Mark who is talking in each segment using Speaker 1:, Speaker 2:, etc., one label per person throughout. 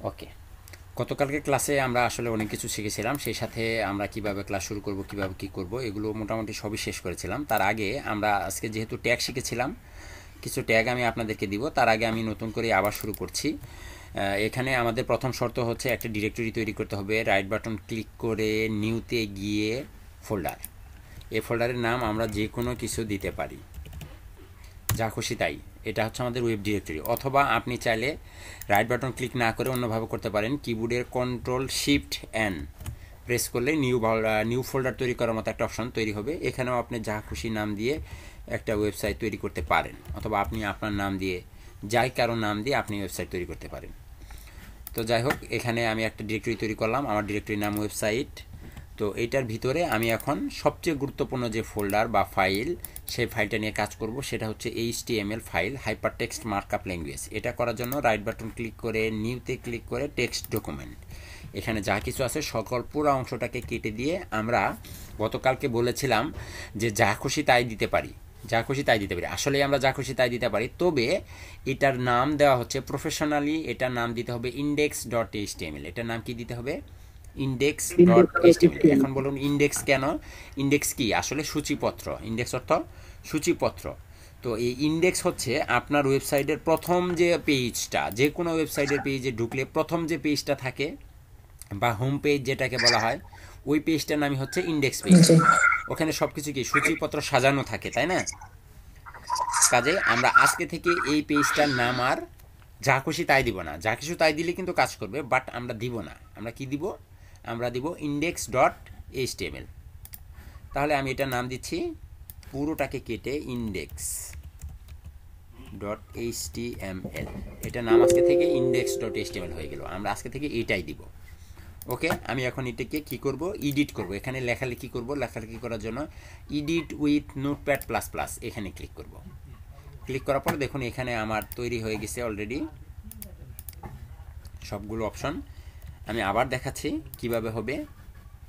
Speaker 1: ওকে, গতকালকে ক্লাসে আমরা আসলে অনেক কিছু শিখেছিলাম, সেই সাথে আমরা কিভাবে ক্লাস শুরু করব, কিভাবে কি করব, এগুলো মোটামুটি সবই শেষ করেছিলাম। তার আগে আমরা আজকে যেহেতু ট্যাগ শিখেছিলাম, কিছু ট্যাগ আমি আপনাদেরকে দিব। তার আগে আমি নতুন করে আবার শুরু করছি। এখানে আমাদের প্রথম শর্ত হচ্ছে একটা ডিরেক্টরি তৈরি করতে হবে। রাইট বাটন ক্লিক করে নিউতে গিয়ে ফোল্ডার, এই ফোল্ডারের নাম আমরা যে কোনো কিছু দিতে পারি, যা খুশি তাই। এটা হচ্ছে আমাদের ওয়েব ডিরেক্টরি। অথবা আপনি চাইলে রাইট বাটন ক্লিক না করে অন্যভাবে করতে পারেন। কিবোর্ডের কন্ট্রোল শিফট এন প্রেস করলে নিউ ফোল্ডার তৈরি করার মতো একটা অপশন তৈরি হবে। এখানেও আপনি যা খুশি নাম দিয়ে একটা ওয়েবসাইট তৈরি করতে পারেন, অথবা আপনি আপনার নাম দিয়ে, যাই কারো নাম দিয়ে আপনি ওয়েবসাইট তৈরি করতে পারেন। তো যাই হোক, এখানে আমি একটা ডিরেক্টরি তৈরি করলাম, আমার ডিরেক্টরির নাম ওয়েবসাইট। তো এইটার ভিতরে আমি এখন সবচেয়ে গুরুত্বপূর্ণ যে ফোল্ডার বা ফাইল, সেই ফাইলটা নিয়ে কাজ করব। সেটা হচ্ছে HTML file, hypertext markup language. এটা করার জন্য রাইট বাটন ক্লিক করে নিউতে ক্লিক করে টেক্সট ডকুমেন্ট, এখানে যা কিছু আছে সকল পুরো অংশটাকে কেটে দিয়ে, আমরা গতকালকে বলেছিলাম যে যা খুশি তাই দিতে পারি, যা খুশি তাই দিতে পারি। আসলে আমরা যা খুশি তাই দিতে পারি, তবে এটার নাম দেওয়া হচ্ছে প্রফেশনালি, এটার নাম দিতে হবে index.html। এটার নাম কি দিতে হবে? index.html। এখন বলুন ইন্ডেক্স কেন? ইন্ডেক্স কি? আসলে সূচিপত্র। ইন্ডেক্স অর্থ সূচিপত্র। তো এই ইন্ডেক্স হচ্ছে আপনার ওয়েবসাইটের প্রথম যে পেজটা, যে কোনো ওয়েবসাইটের পেজে ঢুকলে প্রথম যে পেজটা থাকে বা হোম পেজ যেটাকে বলা হয়, ওই পেজটার নামই হচ্ছে ইন্ডেক্স পেজ। ওখানে সব কিছু কি সূচিপত্র সাজানো থাকে, তাই না? কাজে আমরা আজকে থেকে এই পেজটার নাম আর যা খুশি তাই দিব না। যা কিছু তাই দিলে কিন্তু কাজ করবে, বাট আমরা দিব না। আমরা কি দিব? আমরা দিব index.html। তাহলে আমি এটার নাম দিচ্ছি, পুরোটাকে কেটে index.html। এটার নাম আজকে থেকে index.html হয়ে গেল। আমরা আজকে থেকে এটাই দিব। ওকে, আমি এখন এটাকে কি করব? এডিট করব। এখানে লেখালেখি করব। লেখালেখি করার জন্য edit with notepad plus plus এখানে ক্লিক করব। ক্লিক করার পর দেখুন এখানে আমার তৈরি হয়ে গেছে অলরেডি সবগুলো অপশন। আমি আবার দেখাচ্ছি কিভাবে হবে।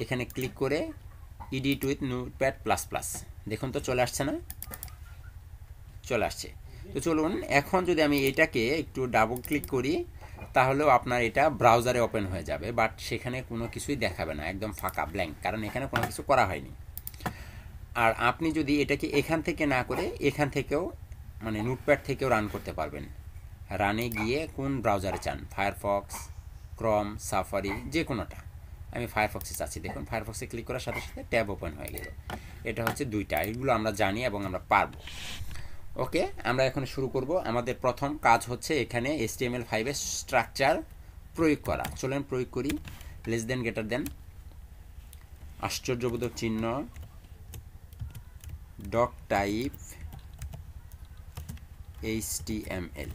Speaker 1: এখানে ক্লিক করে edit with notepad plus plus, দেখুন তো চলে আসছে না? চলে আসছে। তো চলুন এখন যদি আমি এটাকে একটু ডাবল ক্লিক করি, তাহলেও আপনার এটা ব্রাউজারে ওপেন হয়ে যাবে, বাট সেখানে কোনো কিছুই দেখাবে না, একদম ফাঁকা ব্ল্যাঙ্ক, কারণ এখানে কোনো কিছু করা হয়নি। আর আপনি যদি এটাকে এখান থেকে না করে এখান থেকেও, মানে নোটপ্যাড থেকেও রান করতে পারবেন। রানে গিয়ে কোন ব্রাউজারে চান, ফায়ারফক্স, ক্রম, সাফারি, যে কোনোটা। আমি ফায়ারফক্সে চাচ্ছি। দেখুন ফায়ারফক্সে ক্লিক করার সাথে সাথে ট্যাব ওপেন হয়ে গেল। এটা হচ্ছে দুইটা, এগুলো আমরা জানি এবং আমরা পারবো। ওকে, আমরা এখন শুরু করব। আমাদের প্রথম কাজ হচ্ছে এখানে HTML5 এর স্ট্রাকচার প্রয়োগ করা। চলেন প্রয়োগ করি। লেস দেন, গ্রেটার দেন, আশ্চর্যবোধক চিহ্ন, doc type HTML,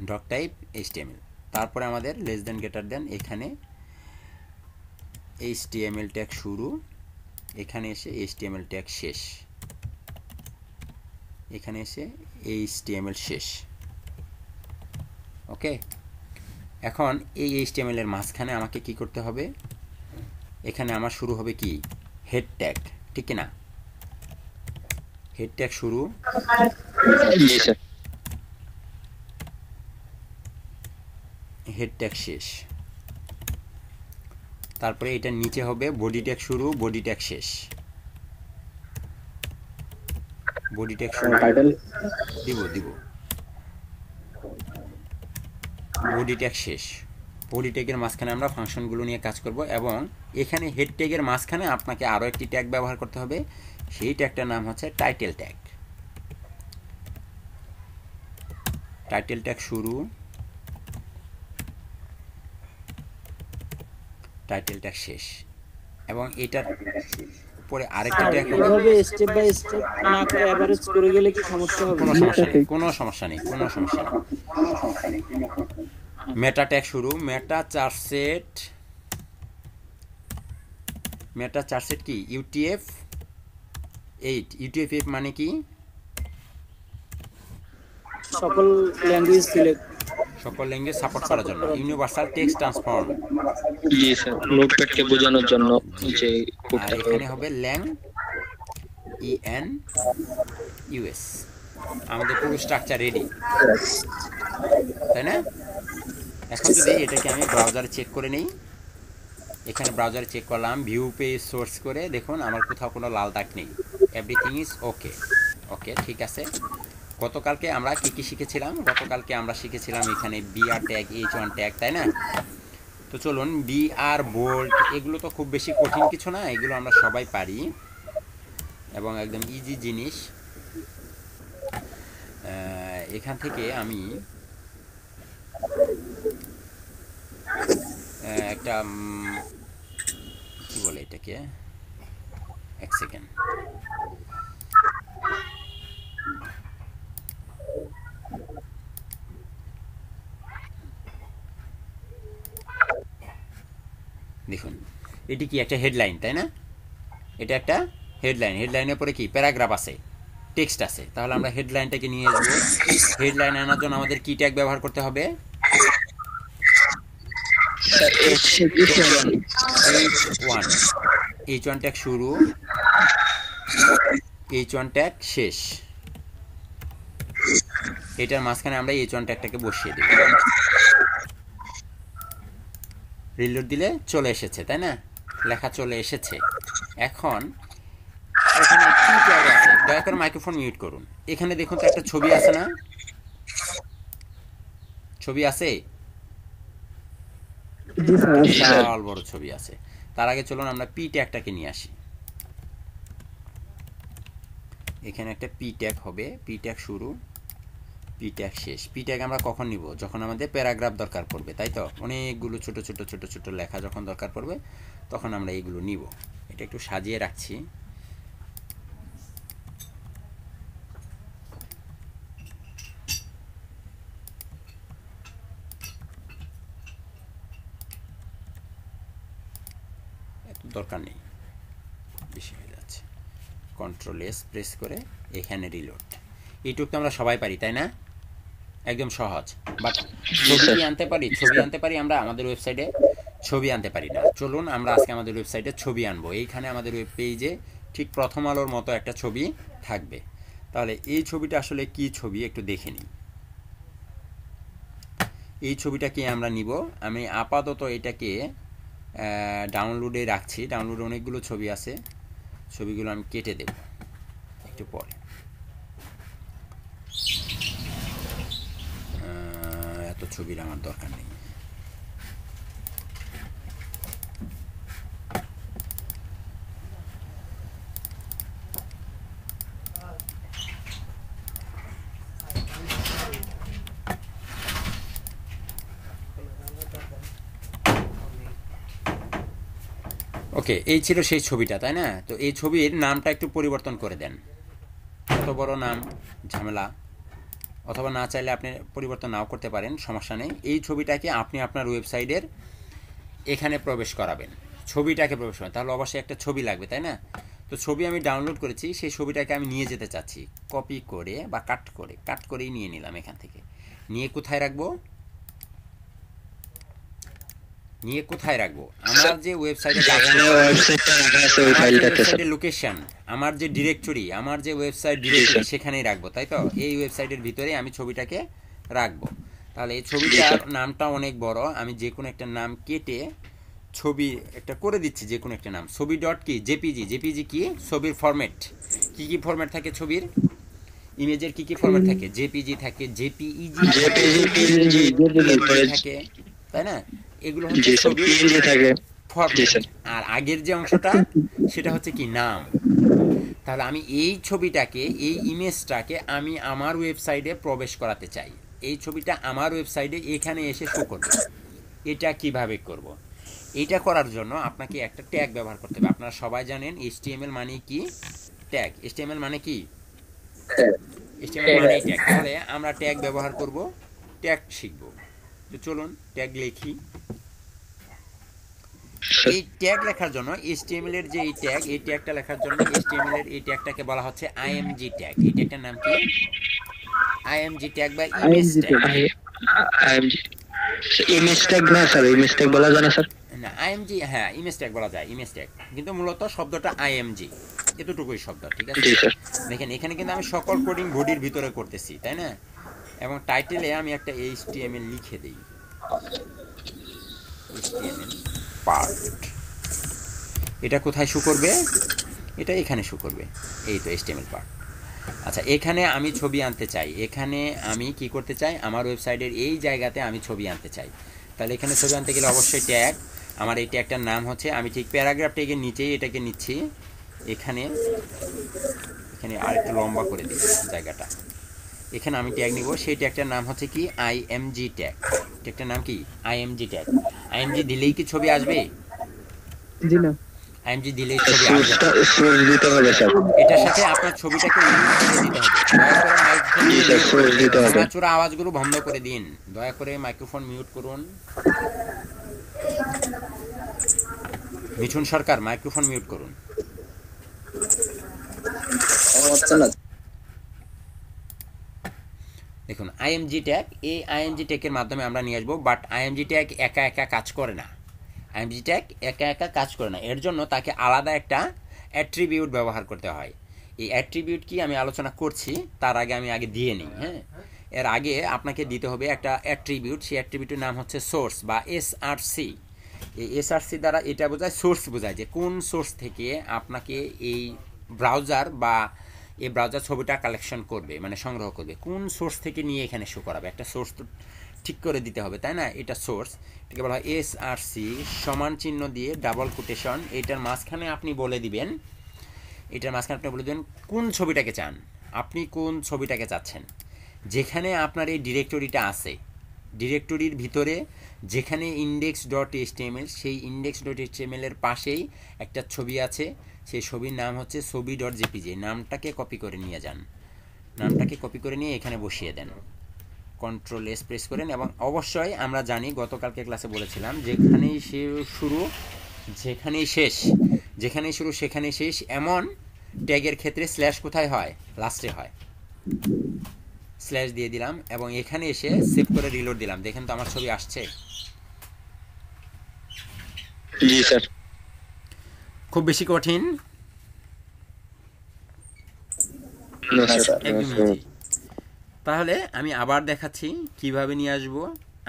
Speaker 1: doc type HTML। তারপরে আমাদের লেস দেন, গ্রেটার দেন, এখানে HTML ট্যাগ শুরু, এখানে এসে HTML ট্যাগ শেষ, এখানে এসে HTML শেষ। ওকে, এখন এই HTML এর মাঝখানে আমাকে কি করতে হবে? এখানে আমার শুরু হবে কি? হেড ট্যাগ, ঠিক না? হেড ট্যাগ শুরু, হেড ট্যাগ শেষ। তারপরে এটার নিচে হবে বডি ট্যাগ শুরু, বডি ট্যাগ শেষ, বডি ট্যাগ শুরু, দিব বডি ট্যাগ শেষ। বডি ট্যাগের মাঝখানে আমরা ফাংশনগুলো নিয়ে কাজ করব, এবং এখানে হেড ট্যাগের মাঝখানে আপনাকে আরও একটি ট্যাগ ব্যবহার করতে হবে। সেই ট্যাগটার নাম হচ্ছে টাইটেল ট্যাগ। টাইটেল ট্যাগ শুরু, টাইটেল ট্যাগ শেষ, এবং এটার পরে আরেকটা ট্যাগ হবে।
Speaker 2: এভাবে স্টেপ বাই স্টেপ না করে এভারেজ করে গেলে কি সমস্যা হবে?
Speaker 1: কোনো সমস্যা নেই, কোনো সমস্যা নেই, কোনো সমস্যা নেই। মেটা ট্যাগ শুরু, মেটা চার্টসেট, মেটা চার্টসেট কি? UTF-8। UTF-8 মানে কি?
Speaker 2: সকল ল্যাঙ্গুয়েজ সিলেক্ট,
Speaker 1: সকল ল্যাঙ্গুয়েজ সাপোর্ট করার জন্য, ইউনিভার্সাল টেক্সট ট্রান্সফর্ম।
Speaker 3: জি স্যার, নোটপ্যাডকে বোঝানোর জন্য যে
Speaker 1: আর
Speaker 3: কোডটা
Speaker 1: এখানে হবে ল্যাং, EN US। আমাদের পুরো স্ট্রাকচার রেডি, তাই না? এখন যদি এটাকে আমি ব্রাউজারে চেক করে নেই, এখানে ব্রাউজারে চেক করলাম, ভিউ পেজ সোর্স করে দেখুন আমার কোথাও কোনো লাল দাগ নেই, এভরিথিং ইজ ওকে। ওকে, ঠিক আছে। গতকালকে আমরা কি কি শিখেছিলাম? গতকালকে আমরা শিখেছিলাম এখানে বিআর ট্যাগ, H1 ট্যাগ, তাই না? তো চলুন, বিআর বোল্ট এগুলো তো খুব বেশি কঠিন কিছু না, এগুলো আমরা সবাই পারি এবং একদম ইজি জিনিস। এখান থেকে আমি একটা কি বলে এটাকে, এক সেকেন্ড, দেখুন এটি কি একটা হেডলাইন, তাই না? এটা একটা হেডলাইন, হেডলাইনের পরে কি প্যারাগ্রাফ আছে, টেক্সট আছে। তাহলে আমরা হেডলাইনটাকে নিয়ে আসবো। হেডলাইন আনার জন্য আমাদের কি ট্যাগ ব্যবহার করতে হবে? H1, H1 ট্যাগ শুরু, H1 ট্যাগ শেষ, এটার মাঝখানে আমরা H1 ট্যাগটাকে বসিয়ে দেব। রিলোড দিলে চলে এসেছে, তাই না? লেখা চলে এসেছে। এখন এখানে কি ট্যাগ আছে? দয়া করে মাইক্রোফোন মিউট করুন। এখানে দেখুন তো একটা ছবি আছে না? ছবি আছে, বিশাল বড় ছবি আছে। তার আগে চলুন আমরা পি ট্যাগটাকে নিয়ে আসি। এখানে একটা পি ট্যাগ হবে, পি ট্যাগ শুরু, পি ট্যাগ শেষ। পি ট্যাগ আমরা কখন নিব? যখন আমাদের প্যারাগ্রাফ দরকার পড়বে, তাই তো? অনেকগুলো ছোট ছোট ছোট ছোট লেখা যখন দরকার পড়বে তখন আমরা এইগুলো নিব। এটা একটু সাজিয়ে রাখছি। এত দরকার নেই, বেশি হয়ে যাচ্ছে। কন্ট্রোল এস প্রেস করে এখানে রিলোড। এইটুকু তো আমরা সবাই পারি, তাই না? একদম সহজ। বাট ছবি আনতে পারি, ছবি আনতে পারি আমরা আমাদের ওয়েবসাইটে, ছবি আনতে পারি না। চলুন আমরা আজকে আমাদের ওয়েবসাইটে ছবি আনবো। এইখানে আমাদের ওয়েব পেজে ঠিক প্রথম আলোর মতো একটা ছবি থাকবে। তাহলে এই ছবিটা আসলে কি ছবি একটু দেখে নিই। এই ছবিটাকে আমরা নিব। আমি আপাতত এটাকে ডাউনলোডে রাখছি। ডাউনলোডে অনেকগুলো ছবি আছে, ছবিগুলো আমি কেটে দেব একটু পরে। এত ছবির আমার দরকার নেই। ওকে, এই ছিল সেই ছবিটা, তাই না? তো এই ছবির নামটা একটু পরিবর্তন করে দেন। এত বড় নাম ঝামেলা, অথবা না চাইলে আপনি পরিবর্তন নাও করতে পারেন, সমস্যা নেই। এই ছবিটাকে আপনি আপনার ওয়েবসাইটের এখানে প্রবেশ করাবেন, ছবিটাকে প্রবেশ করাবেন। তাহলে অবশ্যই একটা ছবি লাগবে, তাই না? তো ছবি আমি ডাউনলোড করেছি, সেই ছবিটাকে আমি নিয়ে যেতে চাচ্ছি। কপি করে বা কাট করেই নিয়ে নিলাম এখান থেকে। নিয়ে কোথায় রাখবো? আমার যে ওয়েবসাইটের লোকেশন, আমার যে ডিরেক্টরি, আমার যে ওয়েবসাইট ডিরেক্টরি সেখানেই রাখবো, তাই তো? এই ওয়েবসাইটের ভিতরে আমি ছবিটাকে রাখবো। তাহলে এই ছবিটার নামটা অনেক বড়, আমি যে কোনো একটা নাম কেটে ছবি একটা করে দিচ্ছি, যে কোনো একটা নাম। ছবি ডট কি জেপিজি। জেপিজি কি? ছবির ফরম্যাট। কি কি ফরম্যাট থাকে ছবির? ইমেজের কি কি ফরম্যাট থাকে? জেপিজি থাকে, জেপিইজি থাকে, তাই না? এগুলো হচ্ছে ছবির ফরম্যাট। আর আগের যে অংশটা সেটা হচ্ছে কি নাম। তাহলে আমি এই ছবিটাকে, এই ইমেজটাকে আমি আমার ওয়েবসাইটে প্রবেশ করাতে চাই। এই ছবিটা আমার ওয়েবসাইটে এখানে এসে শো করবে। এটা কিভাবে করব? এটা করার জন্য আপনাকে একটা ট্যাগ ব্যবহার করতে হবে। আপনারা সবাই জানেন HTML মানে কি? ট্যাগ। HTML মানে কি? HTML মানে ট্যাগ। তাহলে আমরা ট্যাগ ব্যবহার করব, ট্যাগ শিখব। তো চলুন ট্যাগ লিখি। এই ট্যাগ লেখার জন্য HTML এর যে এই ট্যাগটা লেখার জন্য HTML এর এই ট্যাগটাকে বলা হচ্ছে IMG ট্যাগ। এই ট্যাগটার নাম কি? IMG ট্যাগ বা image tag.
Speaker 3: IMG image tag না স্যার? ইমেজ ট্যাগ বলা যায় না স্যার?
Speaker 1: না, IMG, হ্যাঁ ইমেজ ট্যাগ বলা যায়, ইমেজ ট্যাগ। কিন্তু মূলত শব্দটা IMG, এতটুকুই শব্দ, ঠিক আছে? দেখেন এখানে কিন্তু আমি সকল কোডিং বডির ভিতরে করতেছি, তাই না? এবং টাইটেলে আমি একটা HTML লিখে দিই। HTML পার্ট, এটা কোথায় শো করবে? এটা এখানে শো করবে, এই তো HTML পার্ট। আচ্ছা, এখানে আমি ছবি আনতে চাই, এখানে আমি কি করতে চাই, আমার ওয়েবসাইটের এই জায়গাতে আমি ছবি আনতে চাই। তাহলে এখানে ছবি আনতে গেলে অবশ্যই ট্যাগ, আমার এই ট্যাগটার নাম হচ্ছে, আমি ঠিক প্যারাগ্রাফ ট্যাগের নিচেই এটাকে নিচ্ছি, এখানে এখানে আরেকটু লম্বা করে দিই জায়গাটা। এখানে আমি ট্যাগ নিব, সেই ট্যাগটার নাম হচ্ছে কি IMG ট্যাগ। ট্যাগটার নাম কি IMG ট্যাগ। IMG দিলেই কি ছবি আসবে?
Speaker 2: জি না,
Speaker 1: IMG দিলেই ছবি আসবে।
Speaker 3: সোর্স দিতে হবে স্যার।
Speaker 1: এটার সাথে আপনার ছবিটাকে লিঙ্ক করে দিতে হবে। দয়া করে মাইক্রোফোন
Speaker 3: জি স্যার, সোর্স দিতে হবে।
Speaker 1: ভাঙাচোরা আওয়াজগুলো বন্ধ করে দিন, দয়া করে মাইক্রোফোন মিউট করুন। মিঠুন সরকার মাইক্রোফোন মিউট করুন। দেখুন IMG ট্যাগ, এই IMG ট্যাগের মাধ্যমে আমরা নিয়ে আসবো, বাট IMG ট্যাগ একা একা কাজ করে না। IMG ট্যাগ একা একা কাজ করে না, এর জন্য তাকে আলাদা একটা অ্যাট্রিবিউট ব্যবহার করতে হয়। এই অ্যাট্রিবিউট কি আমি আলোচনা করছি, তার আগে আমি আগে দিয়ে নিই। হ্যাঁ, এর আগে আপনাকে দিতে হবে একটা অ্যাট্রিবিউট, সেই অ্যাট্রিবিউটের নাম হচ্ছে সোর্স বা SRC। এই SRC দ্বারা এটা বোঝায়, সোর্স বোঝায় যে কোন সোর্স থেকে আপনাকে এই ব্রাউজার বা এই ব্রাউজার ছবিটা কালেকশন করবে, মানে সংগ্রহ করবে, কোন সোর্স থেকে নিয়ে এখানে শো করাবে। একটা সোর্স তো ঠিক করে দিতে হবে, তাই না? এটা সোর্স, এটাকে বলা হয় SRC, সমান চিহ্ন দিয়ে ডাবল কোটেশন, এইটার মাঝখানে আপনি বলে দিবেন, এটার মাঝখানে আপনি বলে দেবেন কোন ছবিটাকে চান, আপনি কোন ছবিটাকে চাচ্ছেন। যেখানে আপনার এই ডিরেক্টরিটা আছে, ডিরেক্টরির ভিতরে যেখানে index.html, সেই index.html এর পাশেই একটা ছবি আছে, সেই ছবির নাম হচ্ছে ছবি.jpg। নামটাকে কপি করে নিয়ে যান, নামটাকে কপি করে নিয়ে এখানে বসিয়ে দেন, Ctrl+S প্রেস করেন। এবং অবশ্যই আমরা জানি, গতকালকে ক্লাসে বলেছিলাম, যেখানেই শুরু যেখানেই শেষ, যেখানেই শুরু সেখানেই শেষ, এমন ট্যাগের ক্ষেত্রে স্ল্যাশ কোথায় হয়? লাস্টে হয়। স্ল্যাশ দিয়ে দিলাম এবং এখানে এসে সেভ করে রিলোড দিলাম। দেখেন তো আমার ছবি আসছে?
Speaker 3: জি স্যার।
Speaker 1: খুব বেশি কঠিন?
Speaker 3: না স্যার।
Speaker 1: একদম ইজি। তাহলে আমি আবার দেখাচ্ছি কিভাবে নিয়ে আসব।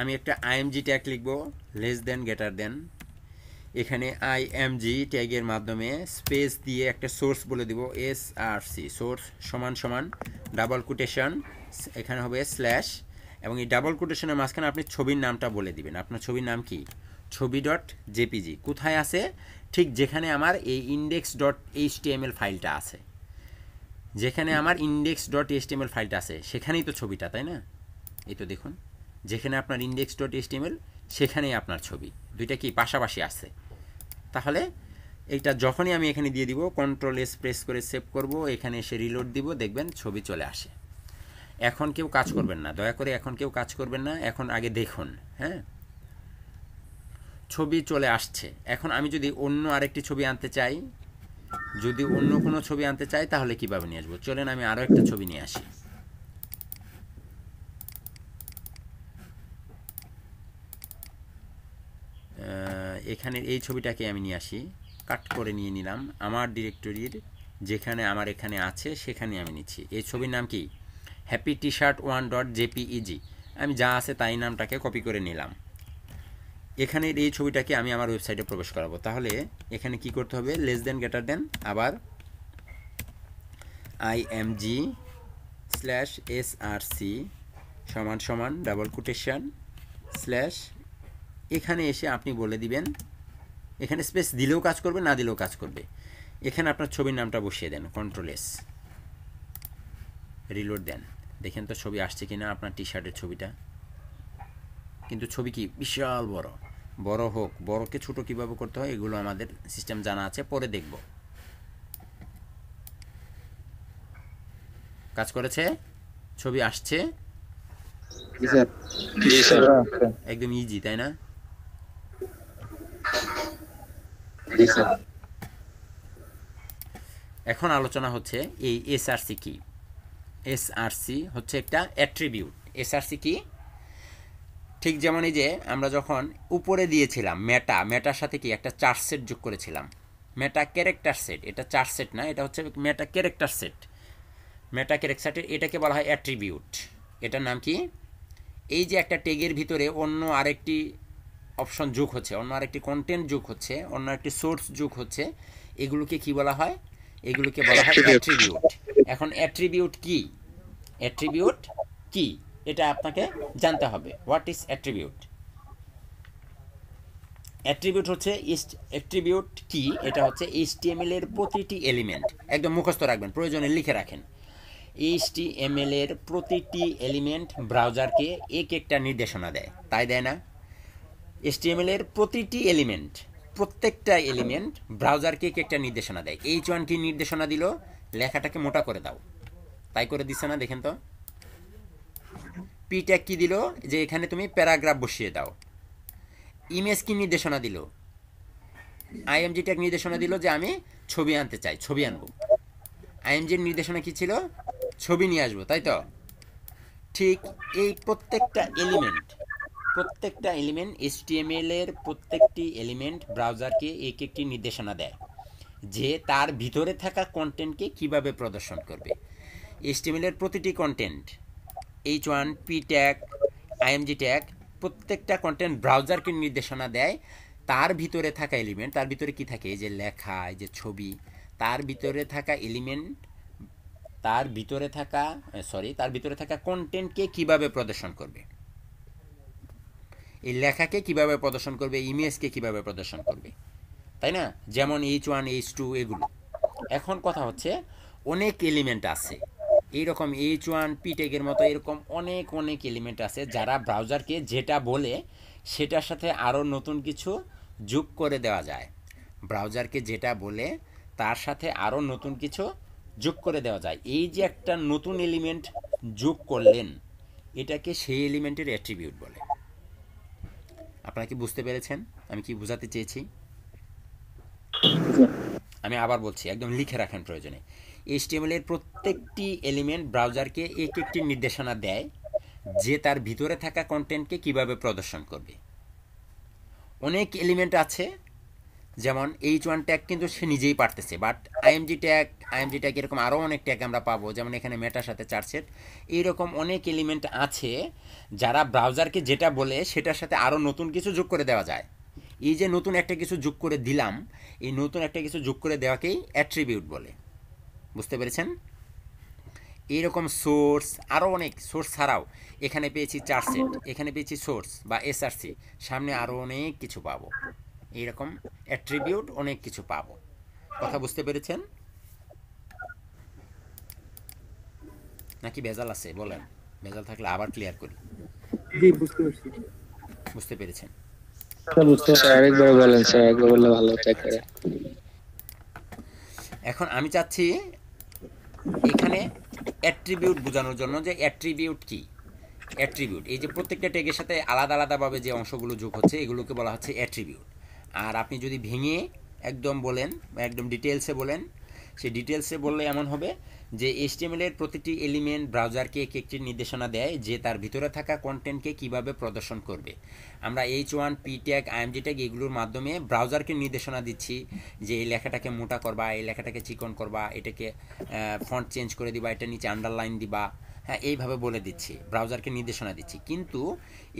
Speaker 1: আমি একটা IMG ট্যাগ লিখব, লেস দেন গ্রেটার দেন, এখানে IMG ট্যাগের মাধ্যমে স্পেস দিয়ে একটা সোর্স বলে দিব, SRC, সোর্স সমান সমান ডাবল কোটেশন, এখানে হবে স্ল্যাশ, এবং এই ডাবল কোটেশনের মাঝখানে আপনি ছবির নামটা বলে দিবেন। আপনার ছবির নাম কি? ছবি.jpg। কোথায় আছে? ঠিক যেখানে আমার এই index.html ফাইলটা আছে, যেখানে আমার index.html ফাইলটা আছে সেখানেই তো ছবিটা, তাই না? এই তো দেখুন, যেখানে আপনার index.html সেখানেই আপনার ছবি, দুইটা কি পাশাপাশি আছে। তাহলে এইটা যখনই আমি এখানে দিয়ে দিব, Ctrl+S প্রেস করে সেভ করব, এখানে এসে রিলোড দিব, দেখবেন ছবি চলে আসে। এখন কেউ কাজ করবেন না, দয়া করে এখন কেউ কাজ করবেন না, এখন আগে দেখুন। হ্যাঁ, ছবি চলে আসছে। এখন আমি যদি অন্য আরেকটি ছবি আনতে চাই, যদি অন্য কোনো ছবি আনতে চাই, তাহলে কিভাবে নিয়ে আসবো? চলেন আমি আরও একটা ছবি নিয়ে আসি। এখানে এই ছবিটাকে আমি নিয়ে আসি, কাট করে নিয়ে নিলাম, আমার ডিরেক্টরির যেখানে আমার এখানে আছে সেখানে আমি নিচ্ছি। এই ছবির নাম কি? Happy t-shirt1.jpeg। আমি যা আছে তাই নামটাকে কপি করে নিলাম। এখানে এই ছবিটাকে আমি আমার ওয়েবসাইটে প্রবেশ করাবো। তাহলে এখানে কি করতে হবে? লেস দেন গ্রেটার দেন, আবার IMG/SRC সমান সমান ডাবল কোটেশন স্ল্যাশ, এখানে এসে আপনি বলে দিবেন, এখানে স্পেস দিলেও কাজ করবে, না দিলেও কাজ করবে। এখানে আপনার ছবির নামটা বসিয়ে দেন, Ctrl+S রিলোড দেন, দেখেন তো ছবি আসছে কিনা আপনার টি শার্টের ছবিটা। কিন্তু ছবি কি বিশাল বড়, বড় হোক, বড়কে ছোট কিভাবে করতে হয় এগুলো আমাদের সিস্টেম জানা আছে, পরে দেখব। কাজ করেছে, ছবি আসছে, একদম ইজি, তাই না? এখন আলোচনা হচ্ছে এই SRC কি। SRC হচ্ছে একটা অ্যাট্রিবিউট। SRC কি? ঠিক যেমন এই যে আমরা যখন উপরে দিয়েছিলাম মেটার সাথে কি একটা চার সেট যোগ করেছিলাম, মেটা ক্যারেক্টার সেট, এটা চার সেট না, এটা হচ্ছে মেটা ক্যারেক্টার সেট। মেটা ক্যারেক্টার সেটের এটাকে বলা হয় অ্যাট্রিবিউট। এটার নাম কি? এই যে একটা ট্যাগের ভিতরে অন্য আরেকটি অপশন যোগ হচ্ছে, অন্য আরেকটি কন্টেন্ট যোগ হচ্ছে, অন্য একটি সোর্স যোগ হচ্ছে, এগুলোকে কি বলা হয়? এগুলোকে বলা হয় অ্যাট্রিবিউট। এখন অ্যাট্রিবিউট কি? অ্যাট্রিবিউট কি এটা আপনাকে জানতে হবে। What is attribute? অ্যাট্রিবিউট হচ্ছে অ্যাট্রিবিউট কি? এটা হচ্ছে HTML এর প্রতিটি এলিমেন্ট, একদম মুখস্থ রাখবেন, প্রয়োজনে লিখে রাখেন। HTML এর প্রতিটি এলিমেন্ট ব্রাউজারকে এক একটা নির্দেশনা দেয়, তাই দেয় না? HTML এর প্রতিটি এলিমেন্ট, প্রত্যেকটা এলিমেন্ট ব্রাউজারকে এক একটা নির্দেশনা দেয়। H1 কি নির্দেশনা দিল? লেখাটাকে মোটা করে দাও, তাই করে দিচ্ছে না? দেখেন তো। পি ট্যাগ কি দিল? যে এখানে তুমি প্যারাগ্রাফ বসিয়ে দাও। ইমেজ কি নির্দেশনা দিল? IMG ট্যাগ নির্দেশনা দিল যে আমি ছবি আনতে চাই, ছবি আনবো। IMG এর নির্দেশনা কি ছিল? ছবি নিয়ে আসবো, তাই তো? ঠিক এই প্রত্যেকটা এলিমেন্ট HTML এর প্রত্যেকটি এলিমেন্ট ব্রাউজারকে এক একটি নির্দেশনা দেয় যে তার ভিতরে থাকা কন্টেন্টকে কিভাবে প্রদর্শন করবে। HTML এর প্রতিটি content, H1, P tag, IMG tag, প্রত্যেকটা কন্টেন্ট ব্রাউজারকে নির্দেশনা দেয় তার ভিতরে থাকা এলিমেন্ট, তার ভিতরে কি থাকে? এই যে লেখা, এই যে ছবি, তার ভিতরে থাকা এলিমেন্ট, তার ভিতরে থাকা কন্টেন্টকে কিভাবে প্রদর্শন করবে, এই লেখাকে কিভাবে প্রদর্শন করবে, ইমেজকে কিভাবে প্রদর্শন করবে, তাই না? যেমন H1, H2 এগুলো। এখন কথা হচ্ছে অনেক এলিমেন্ট আছে এইরকম, H1, P ট্যাগের মতো এরকম অনেক এলিমেন্ট আছে যারা ব্রাউজারকে যেটা বলে সেটার সাথে আরও নতুন কিছু যোগ করে দেওয়া যায়। ব্রাউজারকে যেটা বলে তার সাথে আরও নতুন কিছু যোগ করে দেওয়া যায়। এই যে একটা নতুন এলিমেন্ট যোগ করলেন, এটাকে সেই এলিমেন্টের অ্যাট্রিবিউট বলে। আপনারা কি বুঝতে পেরেছেন আমি কি বোঝাতে চেয়েছি? আমি আবার বলছি, একদম লিখে রাখেন প্রয়োজনে। HTML এর প্রত্যেকটি এলিমেন্ট ব্রাউজারকে এক একটি নির্দেশনা দেয় যে তার ভিতরে থাকা কন্টেন্টকে কিভাবে প্রদর্শন করবে। অনেক এলিমেন্ট আছে, যেমন H1 ট্যাগ কিন্তু সে নিজেই পারতেছে, বাট IMG ট্যাগ এরকম আরও অনেক ট্যাগ আমরা পাবো, যেমন এখানে মেটার সাথে চার্টসেট, এইরকম অনেক এলিমেন্ট আছে যারা ব্রাউজারকে যেটা বলে সেটার সাথে আরও নতুন কিছু যোগ করে দেওয়া যায়। এই যে নতুন একটা কিছু যোগ করে দিলাম, এই নতুন একটা কিছু যোগ করে দেওয়াকেই অ্যাট্রিবিউট বলে। বুঝতে পেরেছেন? এইরকম সোর্স, আরও অনেক সোর্স ছাড়াও এখানে পেয়েছি চার্টসেট, এখানে পেয়েছি সোর্স বা SRC, সামনে আরও অনেক কিছু পাবো। এইরকম অ্যাট্রিবিউট অনেক কিছু পাবো। কথা বুঝতে পেরেছেন নাকি ভেজাল আছে? বলেন, ভেজাল থাকলে আবার ক্লিয়ার করি।
Speaker 2: জি, বুঝতে পারছি।
Speaker 1: বুঝতে পেরেছেন?
Speaker 3: স্যার আরেকবার বলেন, স্যার একবার বললে ভালো হতো একবারে।
Speaker 1: এখন আমি চাচ্ছি এখানে অ্যাট্রিবিউট বোঝানোর জন্য যে অ্যাট্রিবিউট কি। অ্যাট্রিবিউট এই যে প্রত্যেকটা ট্যাগের সাথে আলাদাভাবে যে অংশগুলো যোগ হচ্ছে এগুলোকে বলা হচ্ছে অ্যাট্রিবিউট। আর আপনি যদি ভেঙে একদম বলেন, একদম ডিটেলসে বলেন, সেই ডিটেলসে বললে এমন হবে যে HTML এর প্রতিটি এলিমেন্ট ব্রাউজারকে এক একটি নির্দেশনা দেয় যে তার ভিতরে থাকা কন্টেন্টকে কিভাবে প্রদর্শন করবে। আমরা H1, P tag, IMG tag এগুলোর মাধ্যমে ব্রাউজারকে নির্দেশনা দিচ্ছি যে এই লেখাটাকে মোটা করবা, এই লেখাটাকে চিকন করবা, এটাকে ফন্ট চেঞ্জ করে দিবা, এটা নিচে আন্ডারলাইন দিবা, হ্যাঁ, এইভাবে বলে দিচ্ছি, ব্রাউজারকে নির্দেশনা দিচ্ছি। কিন্তু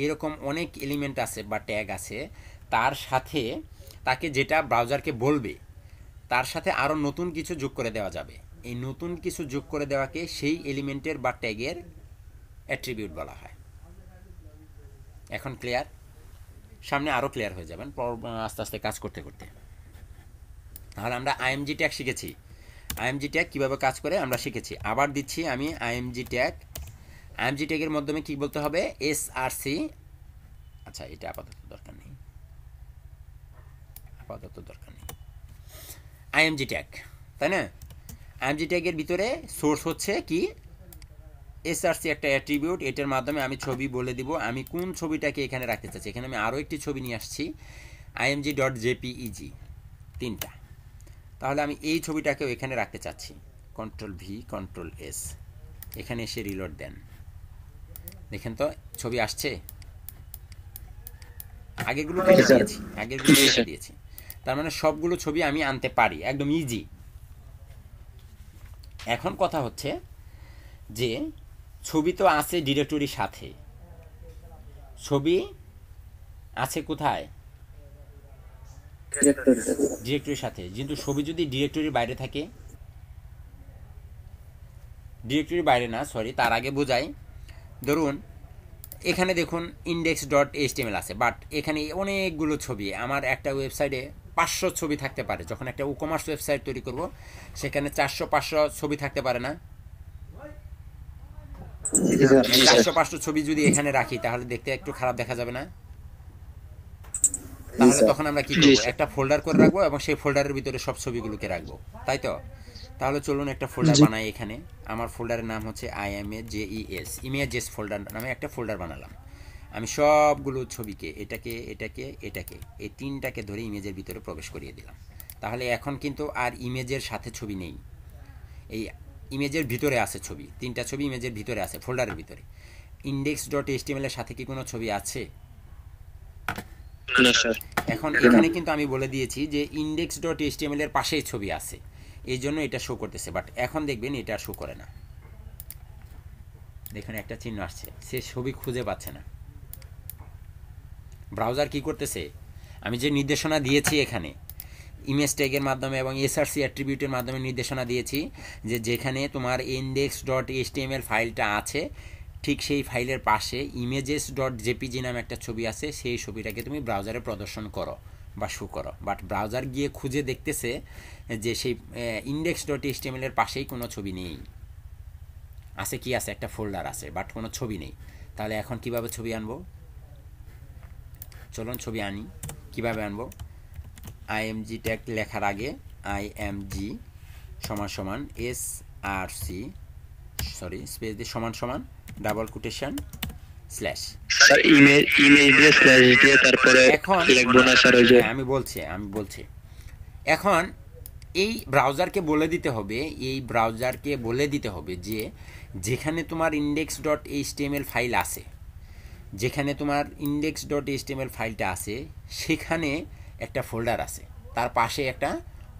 Speaker 1: এরকম অনেক এলিমেন্ট আছে বা ট্যাগ আছে, তার সাথে তাকে যেটা ব্রাউজারকে বলবে তার সাথে আরও নতুন কিছু যোগ করে দেওয়া যাবে। এই নতুন কিছু যোগ করে দেওয়াকে সেই এলিমেন্টের বা ট্যাগের অ্যাট্রিবিউট বলা হয়। এখন ক্লিয়ার? সামনে আরও ক্লিয়ার হয়ে যাবেন আস্তে আস্তে কাজ করতে করতে। তাহলে আমরা IMG ট্যাগ শিখেছি, IMG ট্যাগ কীভাবে কাজ করে আমরা শিখেছি। আবার দিচ্ছি আমি IMG ট্যাগের মাধ্যমে কী বলতে হবে? SRC। আচ্ছা, এটা আপাতত দরকার নেই, IMG ট্যাগ, তাই না? IMG ট্যাগের ভিতরে সোর্স হচ্ছে কি? SRC একটা অ্যাট্রিবিউট, এটার মাধ্যমে আমি ছবি বলে দিব আমি কোন ছবিটাকে এখানে রাখতে চাচ্ছি। এখানে আমি আরও একটি ছবি নিয়ে আসছি, img.jpeg, 3টা। তাহলে আমি এই ছবিটাকেও এখানে রাখতে চাচ্ছি, Ctrl+V, Ctrl+S, এখানে এসে রিলোড দেন। দেখেন তো ছবি আসছে? আগেরগুলো দিয়েছি, তার মানে সবগুলো ছবি আমি আনতে পারি, একদম ইজি। এখন কথা হচ্ছে যে ছবি তো আছে ডিরেক্টরির সাথে, ছবি আছে কোথায়?
Speaker 2: ডিরেক্টরিতে।
Speaker 1: ডিরেক্টরির সাথে। কিন্তু ছবি যদি ডিরেক্টরির বাইরে থাকে, ডিরেক্টরির বাইরে না, সরি, তার আগে বোঝাই। ধরুন এখানে দেখুন index.html আছে, বাট এখানে অনেকগুলো ছবি, আমার একটা ওয়েবসাইটে 500 ছবি থাকতে পারে। যখন একটা ই কমার্স ওয়েবসাইট তৈরি করব সেখানে 400-500 ছবি থাকতে পারে না?
Speaker 2: জি স্যার।
Speaker 1: 400-500 ছবি যদি এখানে রাখি তাহলে দেখতে একটু খারাপ দেখা যাবে না?
Speaker 2: জি
Speaker 1: তাহলে
Speaker 2: স্যার।
Speaker 1: তখন আমরা কি
Speaker 3: জি
Speaker 1: করব,
Speaker 3: স্যার।
Speaker 1: একটা ফোল্ডার করে রাখবো এবং সেই ফোল্ডারের ভিতরে সব ছবিগুলোকে রাখবো, তাই তো? তাহলে চলুন একটা ফোল্ডার
Speaker 2: জি।
Speaker 1: বানাই। এখানে আমার ফোল্ডারের নাম হচ্ছে IMAJES, ইমেজেস ফোল্ডার নামে একটা ফোল্ডার বানালাম। আমি সবগুলো ছবিকে এটাকে এটাকে এটাকে এই তিনটাকে ধরে ইমেজের ভিতরে প্রবেশ করিয়ে দিলাম। তাহলে এখন কিন্তু আর ইমেজের সাথে ছবি নেই, এই ইমেজের ভিতরে আছে ছবি, তিনটা ছবি ইমেজের ভিতরে আছে, ফোল্ডারের ভিতরে। index.html এর সাথে কি কোনো ছবি আছে?
Speaker 3: না স্যার।
Speaker 1: এখন এখানে কিন্তু আমি বলে দিয়েছি যে index.html এর পাশেই ছবি আছে, এই জন্য এটা শো করতেছে। বাট এখন দেখবেন এটা শো করে না। দেখুন একটা চিহ্ন আসছে, সে ছবি খুঁজে পাচ্ছে না। ব্রাউজার কি করতেছে, আমি যে নির্দেশনা দিয়েছি এখানে ইমেজ ট্যাগের মাধ্যমে এবং এসআরসি অ্যাট্রিবিউটের মাধ্যমে নির্দেশনা দিয়েছি যে যেখানে তোমার index.html ফাইলটা আছে ঠিক সেই ফাইলের পাশে images.jpg নামে একটা ছবি আছে, সেই ছবিটাকে তুমি ব্রাউজারে প্রদর্শন করো বা শো করো। বাট ব্রাউজার গিয়ে খুঁজে দেখতেছে যে সেই index.html এর পাশেই কোনো ছবি নেই। আছে কি আছে, একটা ফোল্ডার আছে, বাট কোনো ছবি নেই। তাহলে এখন কিভাবে ছবি আনবো? চলুন ছবি আনি। কিভাবে আনবো? img ট্যাগ লেখার আগে img সমান সমান src, সরি স্পেস দিয়ে সমান সমান double quotation slash.
Speaker 3: Sir image দিয়ে স্ল্যাশ দিয়ে তারপরে
Speaker 1: এখন
Speaker 3: লিখবো না স্যার ওই যে
Speaker 1: হ্যাঁ, আমি বলছি এখন এই ব্রাউজারকে বলে দিতে হবে, যে যেখানে তোমার index.html ফাইল আছে, যেখানে তোমার index.html ফাইলটা আছে সেখানে একটা ফোল্ডার আছে, তার পাশে একটা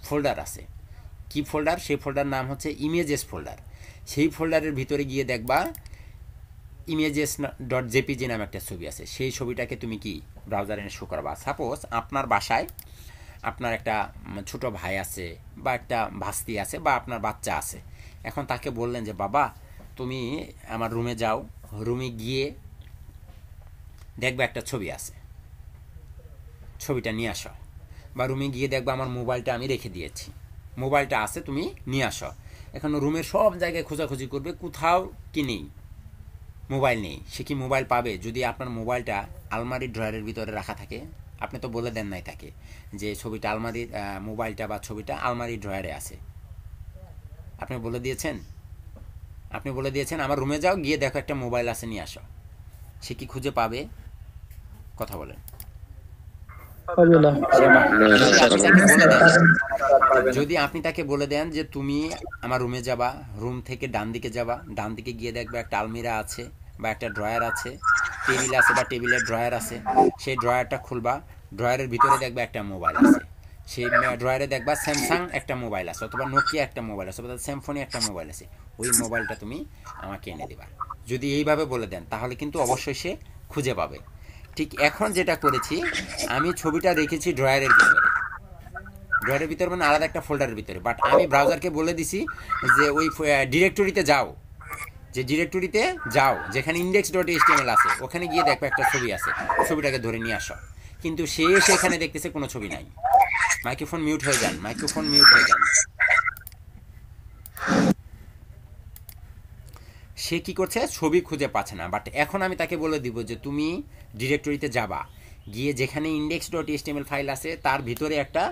Speaker 1: ফোল্ডার আছে। কি ফোল্ডার? সেই ফোল্ডার নাম হচ্ছে ইমেজেস ফোল্ডার। সেই ফোল্ডারের ভিতরে গিয়ে দেখবা images.jpg নামে একটা ছবি আছে, সেই ছবিটাকে তুমি কি ব্রাউজারে এনে শো করবা। সাপোজ আপনার বাসায় আপনার একটা ছোট ভাই আছে বা একটা ভাস্তি আছে বা আপনার বাচ্চা আছে। এখন তাকে বললেন যে বাবা তুমি আমার রুমে যাও, রুমে গিয়ে দেখবা একটা ছবি আছে, ছবিটা নিয়ে আসো। বা রুমে গিয়ে দেখবা আমার মোবাইলটা আমি রেখে দিয়েছি, মোবাইলটা আছে, তুমি নিয়ে আসো। এখন রুমের সব জায়গায় খোঁজাখুঁজি করবে, কোথাও কি নেই, মোবাইল নেই। সে কি মোবাইল পাবে যদি আপনার মোবাইলটা আলমারির ড্রয়ারের ভিতরে রাখা থাকে? আপনি তো বলে দেন নাই তাকে যে ছবিটা আলমারির মোবাইলটা বা ছবিটা আলমারির ড্রয়ারে আছে। আপনি বলে দিয়েছেন আমার রুমে যাও, গিয়ে দেখো একটা মোবাইল আছে, নিয়ে আসো। সে কি খুঁজে পাবে? কথা বলেন।
Speaker 2: হবে না।
Speaker 1: যদি আপনি তাকে বলে দেন যে তুমি আমার রুমে যাবা, রুম থেকে ডান দিকে যাবা, ডান দিকে গিয়ে দেখবে একটা আলমিরা আছে বা একটা ড্রয়ার আছে, টেবিল আছে বা টেবিলের ড্রয়ার আছে, সেই ড্রয়ারটা খুলবা, ড্রয়ারের ভিতরে দেখবে একটা মোবাইল আছে, সেই ড্রয়ারে দেখবা স্যামসাং একটা মোবাইল আছে অথবা নোকিয়া একটা মোবাইল আছে অথবা স্যামসং একটা মোবাইল আছে, ওই মোবাইলটা তুমি আমাকে এনে দিবা। যদি এইভাবে বলে দেন তাহলে কিন্তু অবশ্যই সে খুঁজে পাবে। ঠিক এখন যেটা করেছি, আমি ছবিটা রেখেছি ড্রয়ারের ভিতরে মানে আলাদা একটা ফোল্ডারের ভিতরে, বাট আমি ব্রাউজারকে বলে দিছি যে ওই ডিরেক্টরিতে যাও, যেখানে index.html আছে, ওখানে গিয়ে দেখো একটা ছবি আছে, ছবিটাকে ধরে নিয়ে আসো। কিন্তু সে সেখানে দেখতেছে কোনো ছবি নাই। মাইক্রোফোন মিউট হয়ে যান। সে কি করছে? ছবি খুঁজে পাচ্ছে না। বাট এখন আমি তাকে বলে দিব যে তুমি ডিরেক্টরিতে যাবা, গিয়ে যেখানে index.html ফাইল আছে তার ভিতরে একটা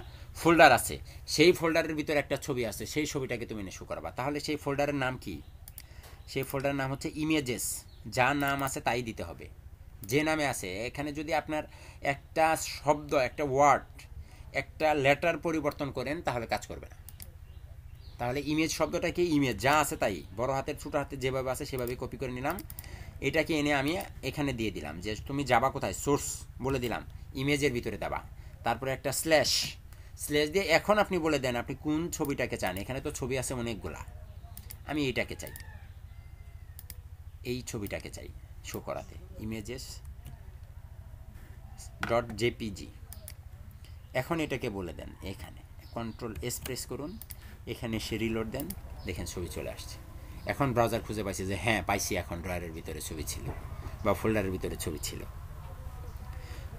Speaker 1: ফোল্ডার আছে, সেই ফোল্ডারের ভিতরে একটা ছবি আছে, সেই ছবিটাকে তুমি এনে শো করবা। তাহলে সেই ফোল্ডারের নাম কি? সেই ফোল্ডারের নাম হচ্ছে ইমেজেস। যা নাম আছে তাই দিতে হবে, যে নামে আছে। এখানে যদি আপনার একটা শব্দ, একটা ওয়ার্ড, একটা লেটার পরিবর্তন করেন তাহলে কাজ করবে না। তাহলে ইমেজ শব্দটাকে ইমেজ যা আছে তাই, বড় হাতের ছোটো হাতে যেভাবে আছে সেভাবে কপি করে নিলাম। এটাকে এনে আমি এখানে দিয়ে দিলাম যে তুমি যাবা কোথায়, সোর্স বলে দিলাম, ইমেজের ভিতরে দেবা, তারপরে একটা স্ল্যাশ দিয়ে এখন আপনি বলে দেন আপনি কোন ছবিটাকে চান। এখানে তো ছবি আছে অনেকগুলা, আমি এইটাকে চাই, এই ছবিটাকে চাই শো করাতে, ইমেজেস ডট জেপিজি। এখন এটাকে বলে দেন এখানে কন্ট্রোল এস প্রেস করুন, এখানে এসে রিলোড দেন, দেখেন ছবি চলে আসছে। এখন ব্রাউজার খুঁজে পাইছে যে হ্যাঁ পাইছি, এখন ড্রয়ারের ভিতরে ছবি ছিল বা ফোল্ডারের ভিতরে ছবি ছিল।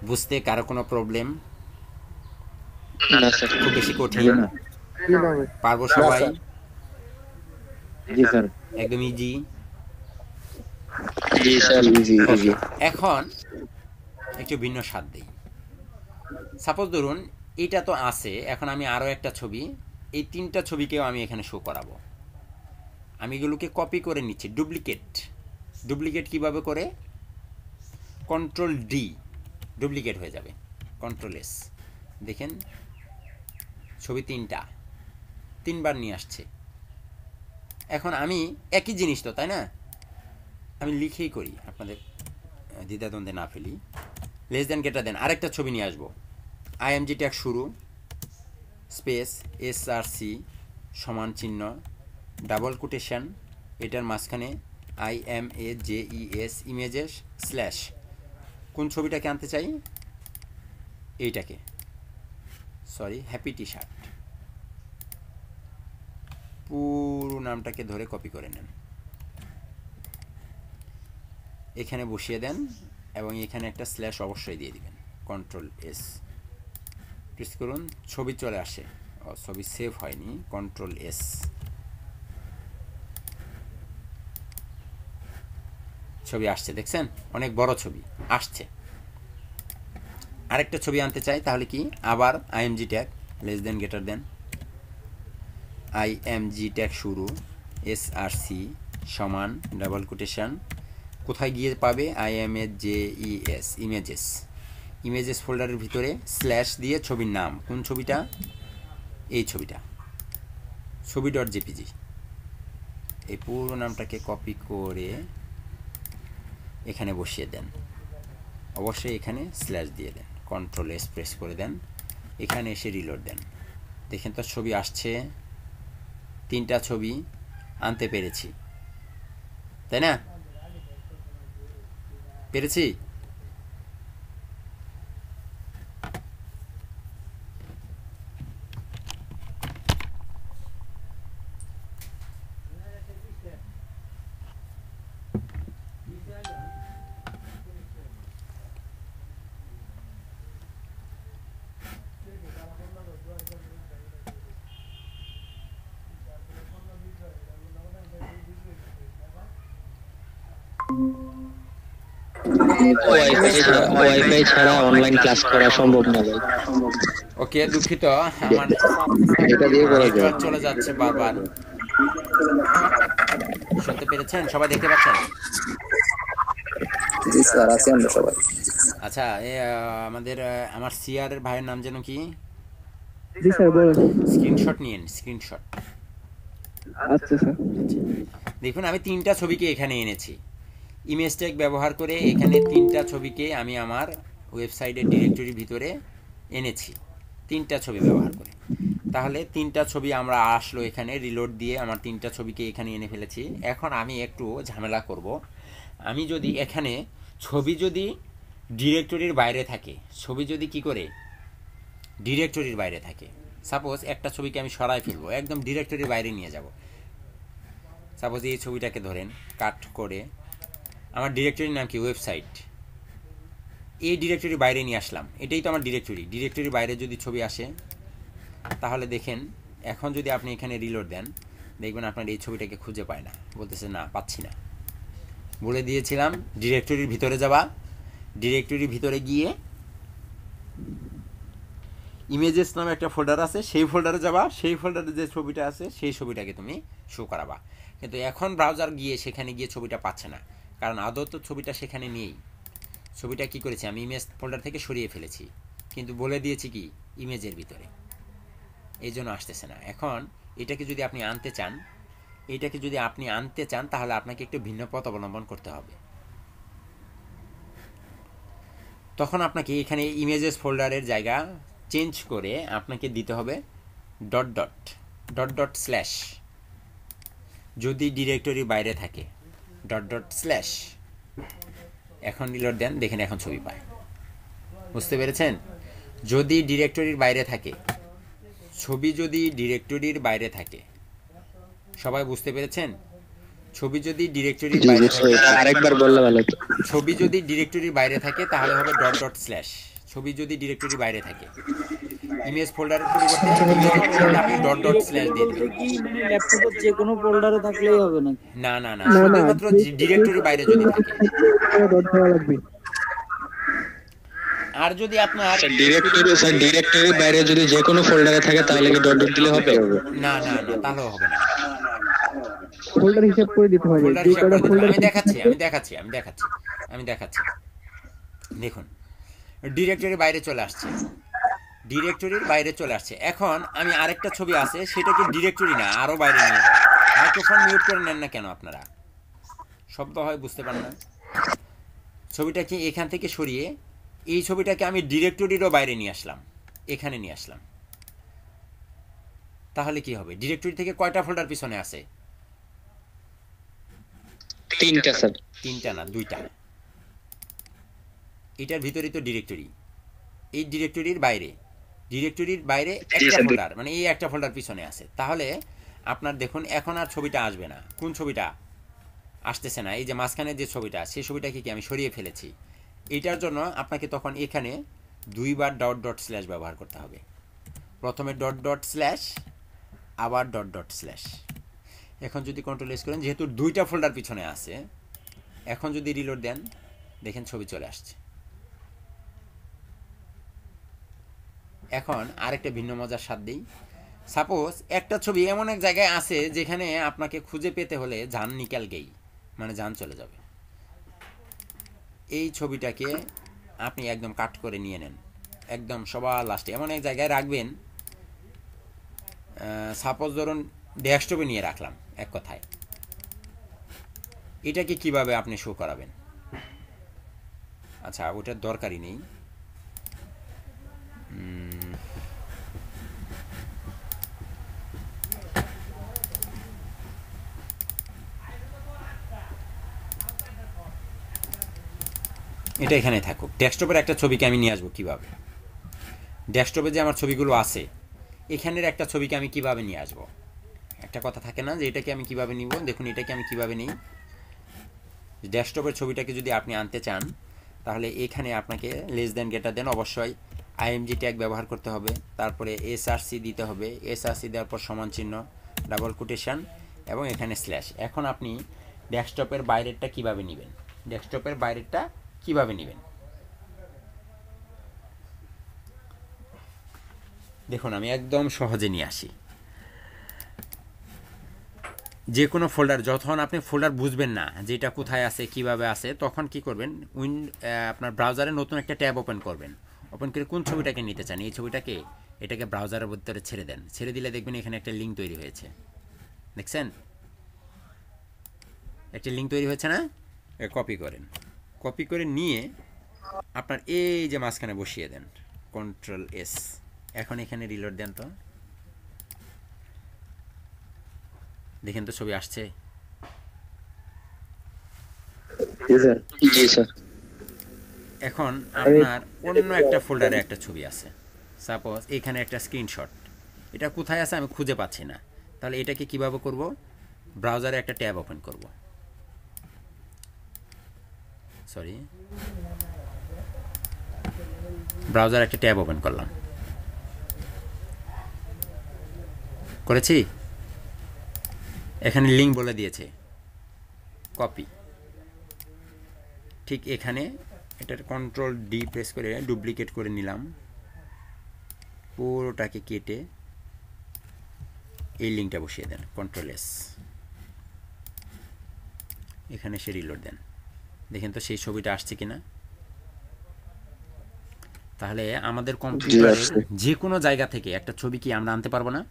Speaker 1: বুঝতে কারো কোনো প্রবলেম?
Speaker 3: না স্যার।
Speaker 1: খুব বেশি কঠিন পারবো সবাই?
Speaker 4: জি স্যার।
Speaker 1: একদম ইজি।
Speaker 3: জি স্যার।
Speaker 1: এখন একটু ভিন্ন স্বাদ দিই। সাপোজ ধরুন এটা তো আছে, এখন আমি আরও একটা ছবি, এই 3টা ছবিকেও আমি এখানে শো করাবো। আমি এগুলোকে কপি করে নিচ্ছি, ডুপ্লিকেট কিভাবে করে? কন্ট্রোল ডি, ডুপ্লিকেট হয়ে যাবে। কন্ট্রোল এস, দেখেন ছবি 3বার নিয়ে আসছে। এখন আমি একই জিনিস তো, তাই না? আমি লিখেই করি, আপনাদের দ্বিধাদ্বন্দ্বে না ফেলি। লেস দেন গেটার দেন, আরেকটা ছবি নিয়ে আসবো। আইএমজি ট্যাগ শুরু, স্পেস এসআরসি সমান চিহ্ন, ডাবল কোটেশন, এটার মাঝখানে IMAGES ইমেজেস স্ল্যাশ। কোন ছবিটাকে আনতে চাই? এইটাকে, সরি, হ্যাপি টি শার্ট। পুরো নামটাকে ধরে কপি করে নেন, এখানে বসিয়ে দেন এবং এখানে একটা স্ল্যাশ অবশ্যই দিয়ে দিবেন। কন্ট্রোল এস প্রেস করুন, ছবি চলে আসে। ছবি সেভ হয়নি, কন্ট্রোল এস। ছবি আসছে, দেখছেন? অনেক বড় ছবি আসছে। আরেকটা ছবি আনতে চাই, তাহলে কি? আবার আইএমজি ট্যাগ, লেস দেন গেটার দেন, IMG ট্যাগ শুরু, SRC সমান ডাবল কোটেশন, কোথায় গিয়ে পাবে? IMAGES ইমেজেস ফোল্ডারের ভিতরে স্ল্যাশ দিয়ে ছবির নাম, কোন ছবিটা? এই ছবিটা, ছবি ডট জেপিজি। এই পুরো নামটাকে কপি করে এখানে বসিয়ে দেন, অবশ্যই এখানে স্ল্যাশ দিয়ে দেন, কন্ট্রোল এস প্রেস করে দেন, এখানে এসে রিলোড দেন। দেখেন তো ছবি আসছে, 3টা ছবি আনতে পেরেছি, তাই না? পেরেছি?
Speaker 3: ওয়াইফাই ছাড়া অনলাইন ক্লাস করা সম্ভব না ভাই।
Speaker 1: ওকে, দুঃখিত, আমার
Speaker 4: এটা দিয়ে করা যায়।
Speaker 1: নেটওয়ার্ক চলে যাচ্ছে বারবার। শুনতে পেরেছেন? সবাই দেখতে পাচ্ছেন?
Speaker 4: জি স্যার, আছি আমরা সবাই।
Speaker 1: আচ্ছা, আমাদের আমার সিআর এর ভাইয়ের নাম যেন কি?
Speaker 2: জি স্যার বলেন।
Speaker 1: স্ক্রিনশট নিয়েন, স্ক্রিনশট।
Speaker 2: আচ্ছা স্যার।
Speaker 1: দেখুন আমি 3টা ছবিকে এখানে এনেছি, ইমেজ ট্যাগ ব্যবহার করে এখানে 3টা ছবিকে আমি আমার ওয়েবসাইটের ডিরেক্টরির ভিতরে এনেছি, 3টা ছবি ব্যবহার করে। তাহলে 3টা ছবি আমরা আসলো এখানে, রিলোড দিয়ে আমার 3টা ছবিকে এখানে এনে ফেলেছি। এখন আমি একটু ঝামেলা করব। আমি যদি এখানে ছবি যদি ডিরেক্টরির বাইরে থাকে, ছবি যদি কি করে ডিরেক্টরির বাইরে থাকে, সাপোজ একটা ছবিকে আমি সরাই ফেলবো, একদম ডিরেক্টরির বাইরে নিয়ে যাব। সাপোজ এই ছবিটাকে ধরেন, কাট করে আমার ডিরেক্টরির নাম কি? ওয়েবসাইট। এই ডিরেক্টরির বাইরে নিয়ে আসলাম, এটাই তো আমার ডিরেক্টরির বাইরে যদি ছবি আসে, তাহলে দেখেন এখন যদি আপনি এখানে রিলোড দেন, দেখবেন আপনার এই ছবিটাকে খুঁজে পায় না, বলতেছে না পাচ্ছি না। বলে দিয়েছিলাম ডিরেক্টরির ভিতরে যাবা, ডিরেক্টরির ভিতরে গিয়ে ইমেজেস নামে একটা ফোল্ডার আছে, সেই ফোল্ডারে যাবা, সেই ফোল্ডারে যে ছবিটা আছে সেই ছবিটাকে তুমি শো করাবা। কিন্তু এখন ব্রাউজার গিয়ে সেখানে গিয়ে ছবিটা পাচ্ছে না, কারণ আদৌ তো ছবিটা সেখানে নেই। ছবিটা কি করেছি আমি? ইমেজ ফোল্ডার থেকে সরিয়ে ফেলেছি, কিন্তু বলে দিয়েছি কি? ইমেজের ভিতরে, এই জন্য আসতেছে না। এখন এটাকে যদি আপনি আনতে চান, তাহলে আপনাকে একটু ভিন্ন পথ অবলম্বন করতে হবে। তখন আপনাকে এখানে ইমেজেস ফোল্ডারের জায়গা চেঞ্জ করে আপনাকে দিতে হবে ডট স্ল্যাশ, যদি ডিরেক্টরি বাইরে থাকে ডট স্ল্যাশ। এখন রিলোড দেন, দেখেন এখন ছবি পায়। বুঝতে পেরেছেন? যদি ডিরেক্টরির বাইরে থাকে, ছবি যদি ডিরেক্টরির বাইরে থাকে, সবাই বুঝতে পেরেছেন? ছবি যদি ডিরেক্টরির
Speaker 3: জি
Speaker 1: বাইরে
Speaker 3: বুঝতে
Speaker 1: থাকে,
Speaker 3: পেরেছি, আরেকবার বললে ভালো হতো।
Speaker 1: ছবি যদি ডিরেক্টরির বাইরে থাকে তাহলে হবে ডট ডট স্ল্যাশ। ছবি যদি ডিরেক্টরির বাইরে থাকে, ইমেজ ফোল্ডারের পরিবর্তে ইমেজের পরিবর্তে আপনি ডট ডট স্ল্যাশ দিয়ে দেবেন।
Speaker 2: কি মানে ল্যাপটপের যে কোনো ফোল্ডারে থাকলেই হবে নাকি?
Speaker 1: না না না, শুধুমাত্র ডিরেক্টরির বাইরে যদি থাকে। আর যদি আপনার
Speaker 3: ডিরেক্টরির বাইরে যদি যে কোনো ফোল্ডারে থাকে তাহলে কি ডট ডট দিলে হবে?
Speaker 1: না না না, তাহলেও হবে না।
Speaker 5: ফোল্ডার হিসাব করে দিতে হবে।
Speaker 1: ফোল্ডার
Speaker 5: যে
Speaker 1: হিসাব
Speaker 5: কয়টা
Speaker 1: করে দিতে হবে।
Speaker 5: ফোল্ডার
Speaker 1: আমি দেখাচ্ছি। দেখুন, ডিরেক্টরির বাইরে চলে আসছে, ডিরেক্টরির বাইরে চলে আসছে। এখন আমি আরেকটা ছবি আছে, সেটাকে ডিরেক্টরি না আরও বাইরে নিয়ে যাবো। মাইক্রোফোন মিউট করে নেন না কেন আপনারা? শব্দ হয়, বুঝতে পারেন না। ছবিটাকে এখান থেকে সরিয়ে এই ছবিটাকে আমি ডিরেক্টরিরও বাইরে নিয়ে আসলাম, এখানে নিয়ে আসলাম। তাহলে কি হবে? ডিরেক্টরি থেকে কয়টা ফোল্ডার পিছনে আছে?
Speaker 3: 3টা স্যার।
Speaker 1: 3টা না, 2টা। এটার ভিতরে তো ডিরেক্টরি, এই ডিরেক্টরির বাইরে একটা ফোল্ডার, মানে এই একটা ফোল্ডার পিছনে আছে। তাহলে আপনার দেখুন এখন আর ছবিটা আসবে না। কোন ছবিটা আসতেছে না? এই যে মাঝখানে যে ছবিটা, সেই ছবিটাকে কি আমি সরিয়ে ফেলেছি। এইটার জন্য আপনাকে তখন এখানে 2বার ডট ডট স্ল্যাশ ব্যবহার করতে হবে। প্রথমে ডট ডট স্ল্যাশ, আবার ডট ডট স্ল্যাশ। এখন যদি কন্ট্রোল এস করেন, যেহেতু 2টা ফোল্ডার পিছনে আছে, এখন যদি রিলোড দেন, দেখেন ছবি চলে আসছে। এখন আরেকটা ভিন্ন মজার স্বাদ দিই। সাপোজ একটা ছবি এমন এক জায়গায় আছে যেখানে আপনাকে খুঁজে পেতে হলে জান নিকাল গেই, মানে জান চলে যাবে। এই ছবিটাকে আপনি একদম কাট করে নিয়ে নেন, একদম সবার লাস্টে এমন এক জায়গায় রাখবেন। সাপোজ ধরুন ডেস্কটপে নিয়ে রাখলাম, এক কথায়। এটাকে কিভাবে আপনি শো করাবেন? আচ্ছা, ওটার দরকারই নেই। এটা এখানে থাকুক। ডেস্কটপের একটা ছবিকে আমি নিয়ে আসবো কিভাবে? ডেস্কটপে যে আমার ছবিগুলো আছে, এখানের একটা ছবিকে আমি কিভাবে নিয়ে আসবো? একটা কথা থাকে না যে এটাকে আমি কিভাবে নিব? দেখুন, এটাকে আমি কিভাবে নিই। ডেস্কটপের ছবিটাকে যদি আপনি আনতে চান, তাহলে এখানে আপনাকে লেস দেন গ্রেটার দেন অবশ্যই আইএমজি ট্যাগ ব্যবহার করতে হবে। তারপরে এসআরসি দিতে হবে। এসআরসি দেওয়ার পর সমান চিহ্ন, ডাবল কোটেশন এবং এখানে স্ল্যাশ। এখন আপনি ডেস্কটপের বাইরেরটা কিভাবে নেবেন? ডেস্কটপের বাইরেরটা কিভাবে নেবেন? দেখুন, আমি একদম সহজে নিয়ে আসি। যে কোনো ফোল্ডার, যখন আপনি ফোল্ডার বুঝবেন না যে এটা কোথায় আছে, কিভাবে আছে, তখন কি করবেন? আপনার ব্রাউজারে নতুন একটা ট্যাব ওপেন করবেন। ওপেন করে কোন ছবিটাকে নিতে চান, এই ছবিটাকে এটাকে ব্রাউজারের ভিতরে ছেড়ে দেন। ছেড়ে দিলে দেখবেন এখানে একটা লিঙ্ক তৈরি হয়েছে। দেখছেন? একটা লিঙ্ক তৈরি হয়েছে না? কপি করেন। কপি করে নিয়ে আপনার এই যে মাঝখানে বসিয়ে দেন, কন্ট্রোল এস। এখন এখানে রিলোড দেন তো, দেখেন তো ছবি আসছে।
Speaker 3: জি স্যার।
Speaker 1: এখন আপনার অন্য একটা ফোল্ডারে একটা ছবি আছে, সাপোজ এখানে একটা স্ক্রিনশট। এটা কোথায় আছে আমি খুঁজে পাচ্ছি না। তাহলে এটাকে কিভাবে করব? ব্রাউজারে একটা ট্যাব ওপেন করব। সরি, ব্রাউজারে একটা ট্যাব ওপেন করলাম, করেছি। এখানে লিঙ্ক বলে দিয়েছে কপি। ঠিক এখানে এটার কন্ট্রোল ডি প্রেস করে ডুপ্লিকেট করে নিলাম, পুরোটাকে কেটে এই লিঙ্কটা বসিয়ে দেন, কন্ট্রোল এস। এখানে সে রিলোড দেন, দেখেন তো সেই ছবিটা আসছে কিনা। তাহলে আমাদের কম্পিউটারের যে কোনো জায়গা থেকে একটা ছবি কি আমরা আনতে পারবো না?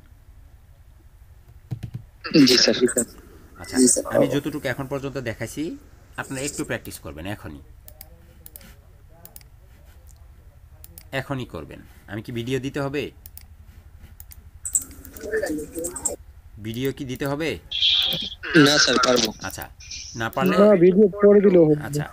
Speaker 3: জি স্যার।
Speaker 1: আচ্ছা, আমি যতটুকু এখন পর্যন্ত দেখাইছি আপনারা একটু প্র্যাকটিস করবেন। এখনই করবেন। আমি কি ভিডিও দিতে হবে? ভিডিও কি দিতে হবে?
Speaker 3: না স্যার, পারবো।
Speaker 1: আচ্ছা, না পারলে
Speaker 5: ভিডিও পরে দিলেও হবে।
Speaker 1: আচ্ছা।